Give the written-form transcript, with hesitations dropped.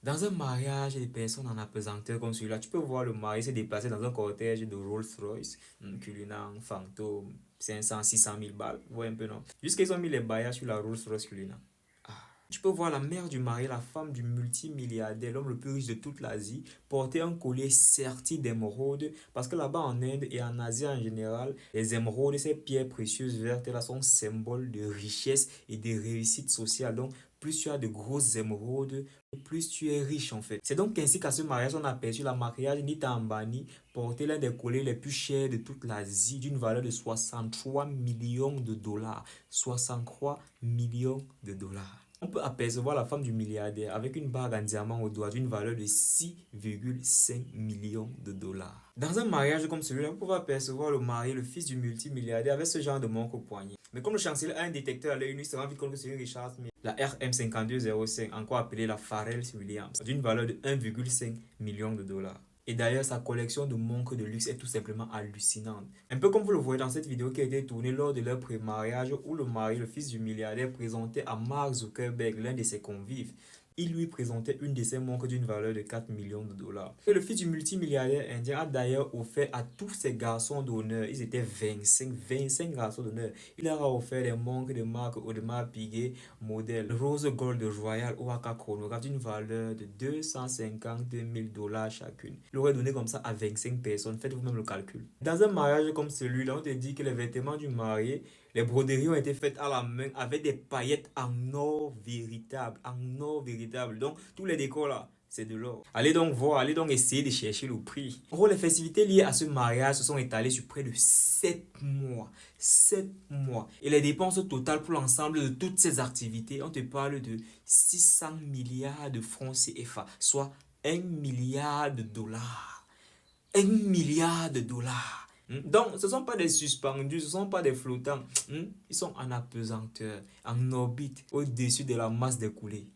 Dans un mariage, des personnes en apesanteur comme celui-là, tu peux voir le mari se déplacer dans un cortège de Rolls-Royce, Cullinan, Phantom, 500, 600 000 balles. Vous voyez un peu, non? Jusqu'à ils ont mis les baillages sur la Rolls-Royce Cullinan. Tu peux voir la mère du mari, la femme du multimilliardaire, l'homme le plus riche de toute l'Asie, porter un collier serti d'émeraudes. Parce que là-bas en Inde et en Asie en général, les émeraudes, ces pierres précieuses vertes là, sont symbole de richesse et de réussite sociale. Donc, plus tu as de grosses émeraudes, plus tu es riche en fait. C'est donc ainsi qu'à ce mariage, on a aperçu la mariage Nita Ambani porter l'un des colliers les plus chers de toute l'Asie d'une valeur de 63 millions de dollars. 63 millions de dollars. On peut apercevoir la femme du milliardaire avec une bague en diamant au doigt d'une valeur de 6,5 millions de dollars. Dans un mariage comme celui-là, vous pouvez apercevoir le mari, le fils du multimilliardaire avec ce genre de montre au poignet. Mais comme le chancelier a un détecteur à l'œil nu, il se rend vite compte que c'est une Richard Mille. La RM5205, encore appelée la Pharrell Williams, d'une valeur de 1,5 million de dollars. Et d'ailleurs, sa collection de montres de luxe est tout simplement hallucinante. Un peu comme vous le voyez dans cette vidéo qui a été tournée lors de leur pré-mariage où le mari, le fils du milliardaire, présentait à Mark Zuckerberg, l'un de ses convives. Il lui présentait une de ses montres d'une valeur de 4 millions de dollars. Et le fils du multimilliardaire indien a d'ailleurs offert à tous ses garçons d'honneur, ils étaient 25 garçons d'honneur, il leur a offert des montres de marque Audemars Piguet, modèle Rose Gold Royal Oaka chronographe d'une valeur de 250 000 dollars chacune. Il aurait donné comme ça à 25 personnes, faites vous-même le calcul. Dans un mariage comme celui-là, on te dit que les vêtements du marié, les broderies ont été faites à la main avec des paillettes en or véritable. En or véritable. Donc, tous les décors là, c'est de l'or. Allez donc voir, allez donc essayer de chercher le prix. En gros, les festivités liées à ce mariage se sont étalées sur près de 7 mois. 7 mois. Et les dépenses totales pour l'ensemble de toutes ces activités, on te parle de 600 milliards de francs CFA, soit 1 milliard de dollars. 1 milliard de dollars. Donc, ce ne sont pas des suspendus, ce ne sont pas des flottants. Ils sont en apesanteur, en orbite, au-dessus de la masse des coulées.